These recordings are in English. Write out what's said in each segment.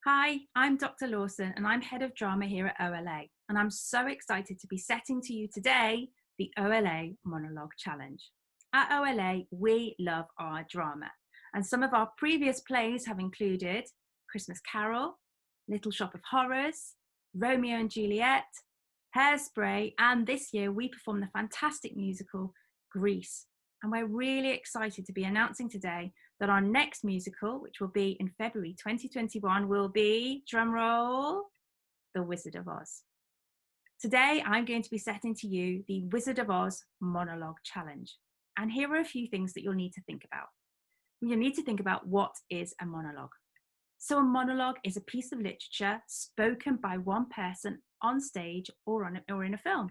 Hi, I'm Dr. Lawson and I'm Head of Drama here at OLA. And I'm so excited to be setting to you today the OLA Monologue Challenge. At OLA, we love our drama. And some of our previous plays have included Christmas Carol, Little Shop of Horrors, Romeo and Juliet, Hairspray, and this year we performed the fantastic musical Grease. And we're really excited to be announcing today that our next musical, which will be in February 2021, will be, drumroll, The Wizard of Oz. Today, I'm going to be setting to you the Wizard of Oz Monologue Challenge. And here are a few things that you'll need to think about. You'll need to think about what is a monologue. So a monologue is a piece of literature spoken by one person on stage or in a film.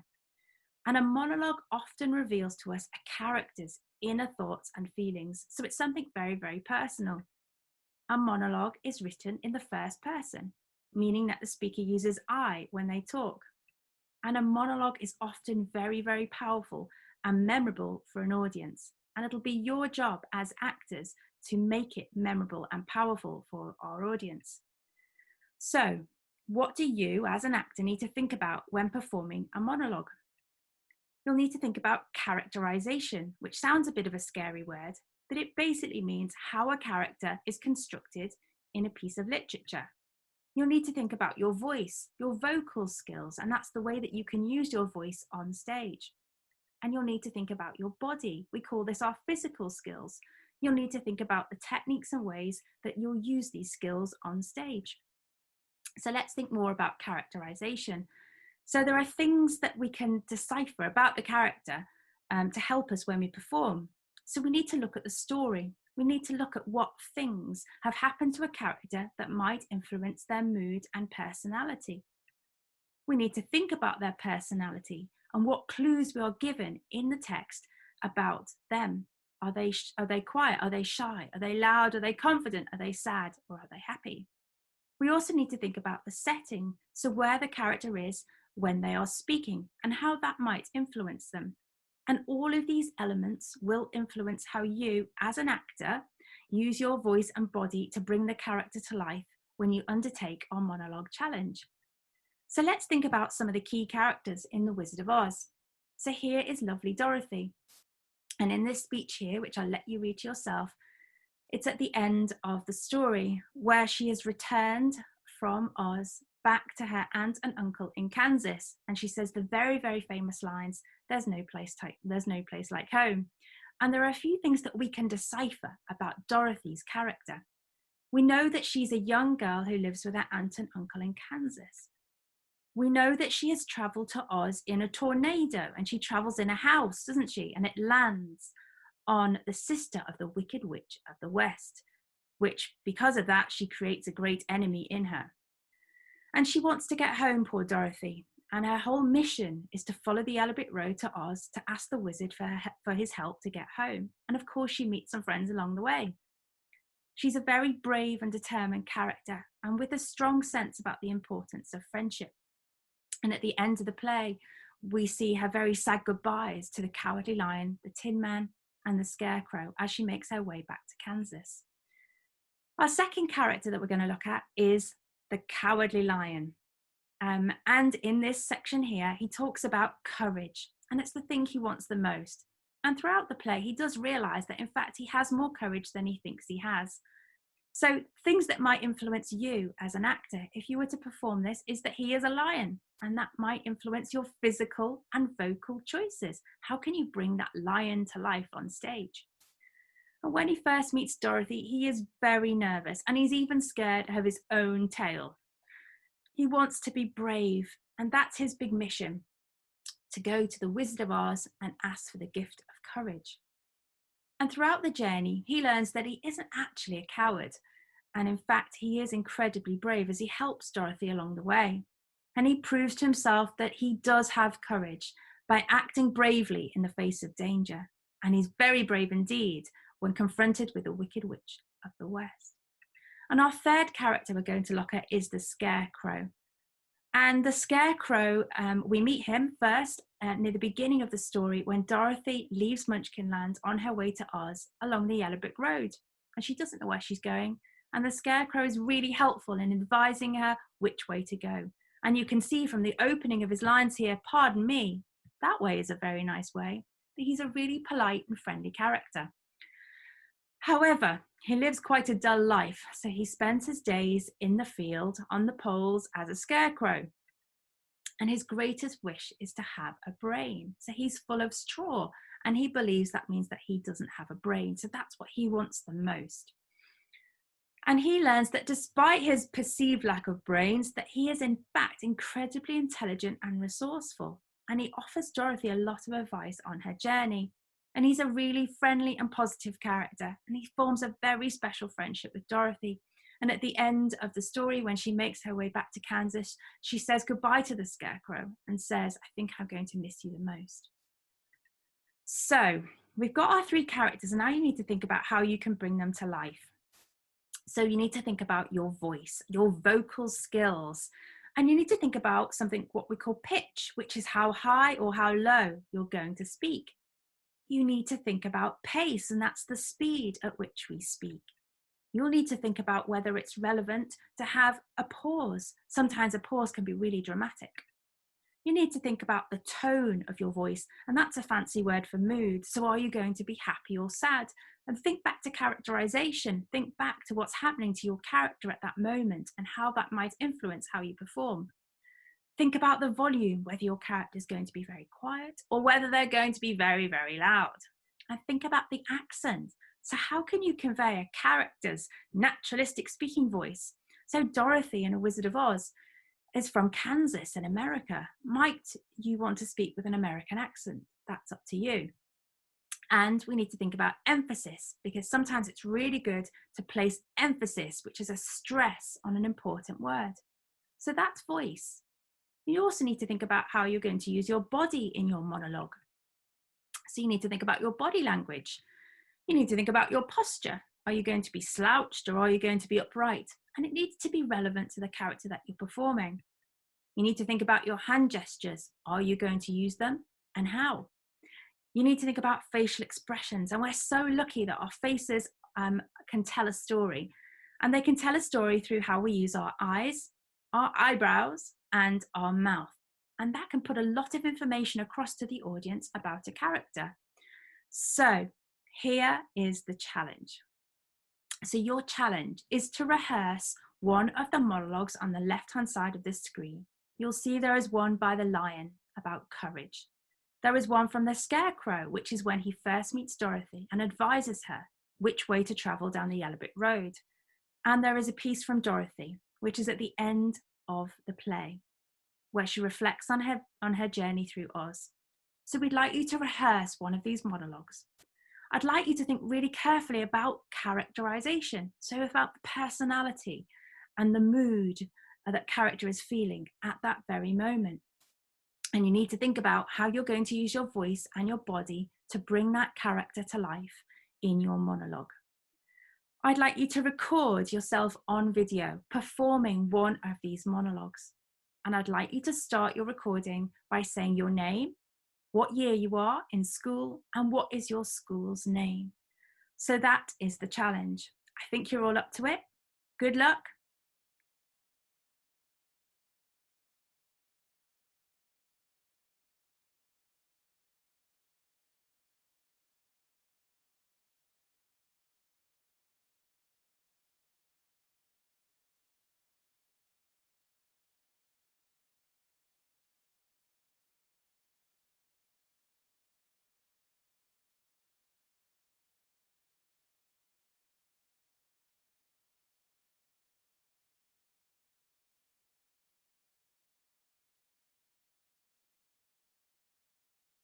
And a monologue often reveals to us a character's inner thoughts and feelings. So it's something very, very personal. A monologue is written in the first person, meaning that the speaker uses I when they talk. And a monologue is often very, very powerful and memorable for an audience. And it'll be your job as actors to make it memorable and powerful for our audience. So, what do you as an actor need to think about when performing a monologue? You'll need to think about characterization, which sounds a bit of a scary word, but it basically means how a character is constructed in a piece of literature. You'll need to think about your voice, your vocal skills, and that's the way that you can use your voice on stage. And you'll need to think about your body. We call this our physical skills. You'll need to think about the techniques and ways that you'll use these skills on stage. So let's think more about characterization. So there are things that we can decipher about the character to help us when we perform. So we need to look at the story. We need to look at what things have happened to a character that might influence their mood and personality. We need to think about their personality and what clues we are given in the text about them. Are they quiet? Are they shy? Are they loud? Are they confident? Are they sad? Or are they happy? We also need to think about the setting, so where the character is when they are speaking and how that might influence them. And all of these elements will influence how you, as an actor, use your voice and body to bring the character to life when you undertake our monologue challenge. So let's think about some of the key characters in The Wizard of Oz. So here is lovely Dorothy. And in this speech here, which I'll let you read yourself, it's at the end of the story where she has returned from Oz back to her aunt and uncle in Kansas. And she says the very, very famous lines, there's no place like home. And there are a few things that we can decipher about Dorothy's character. We know that she's a young girl who lives with her aunt and uncle in Kansas. We know that she has traveled to Oz in a tornado, and she travels in a house, doesn't she? And it lands on the sister of the Wicked Witch of the West, which because of that, she creates a great enemy in her. And she wants to get home, poor Dorothy. And her whole mission is to follow the yellow brick road to Oz to ask the wizard for his help to get home. And of course, she meets some friends along the way. She's a very brave and determined character, and with a strong sense about the importance of friendship. And at the end of the play, we see her very sad goodbyes to the Cowardly Lion, the Tin Man, and the Scarecrow as she makes her way back to Kansas. Our second character that we're going to look at is the Cowardly Lion. And in this section here, he talks about courage, and it's the thing he wants the most. And throughout the play, he does realize that in fact, he has more courage than he thinks he has. So things that might influence you as an actor, if you were to perform this, is that he is a lion, and that might influence your physical and vocal choices. How can you bring that lion to life on stage? And when he first meets Dorothy, he is very nervous, and he's even scared of his own tail. He wants to be brave, and that's his big mission, to go to the Wizard of Oz and ask for the gift of courage. And throughout the journey, he learns that he isn't actually a coward. And in fact, he is incredibly brave as he helps Dorothy along the way. And he proves to himself that he does have courage by acting bravely in the face of danger. And he's very brave indeed when confronted with the Wicked Witch of the West. And our third character we're going to look at is the Scarecrow. And the Scarecrow, we meet him first near the beginning of the story when Dorothy leaves Munchkinland on her way to Oz along the yellow brick road. And she doesn't know where she's going, And the Scarecrow is really helpful in advising her which way to go. And you can see from the opening of his lines here, pardon me, that way is a very nice way, that he's a really polite and friendly character. However, he lives quite a dull life, so he spends his days in the field on the poles as a scarecrow. And his greatest wish is to have a brain. So he's full of straw, and he believes that means that he doesn't have a brain. So that's what he wants the most. And he learns that despite his perceived lack of brains, that he is in fact incredibly intelligent and resourceful. And he offers Dorothy a lot of advice on her journey. And he's a really friendly and positive character. And he forms a very special friendship with Dorothy. And at the end of the story, when she makes her way back to Kansas, she says goodbye to the Scarecrow and says, I think I'm going to miss you the most. So we've got our three characters, and now you need to think about how you can bring them to life. So you need to think about your voice, your vocal skills, and you need to think about something what we call pitch, which is how high or how low you're going to speak. You need to think about pace, and that's the speed at which we speak. You'll need to think about whether it's relevant to have a pause. Sometimes a pause can be really dramatic. You need to think about the tone of your voice, and that's a fancy word for mood. So are you going to be happy or sad? And think back to characterization. Think back to what's happening to your character at that moment and how that might influence how you perform. Think about the volume, whether your character is going to be very quiet or whether they're going to be very, very loud. And think about the accent. So how can you convey a character's naturalistic speaking voice? So Dorothy in A Wizard of Oz is from Kansas in America. Might you want to speak with an American accent? That's up to you. And we need to think about emphasis, because sometimes it's really good to place emphasis, which is a stress on an important word. So that's voice. You also need to think about how you're going to use your body in your monologue. So you need to think about your body language. You need to think about your posture. Are you going to be slouched or are you going to be upright? And it needs to be relevant to the character that you're performing. You need to think about your hand gestures. Are you going to use them and how? You need to think about facial expressions. And we're so lucky that our faces can tell a story. And they can tell a story through how we use our eyes, our eyebrows, and our mouth. And that can put a lot of information across to the audience about a character. So here is the challenge. So your challenge is to rehearse one of the monologues on the left-hand side of this screen. You'll see there is one by the lion about courage. There is one from the Scarecrow, which is when he first meets Dorothy and advises her which way to travel down the yellow brick road. And there is a piece from Dorothy, which is at the end of the play, where she reflects on her journey through Oz. So we'd like you to rehearse one of these monologues. I'd like you to think really carefully about characterization, so about the personality and the mood that character is feeling at that very moment. And you need to think about how you're going to use your voice and your body to bring that character to life in your monologue. I'd like you to record yourself on video performing one of these monologues. And I'd like you to start your recording by saying your name, what year you are in school, and what is your school's name. So that is the challenge. I think you're all up to it. Good luck.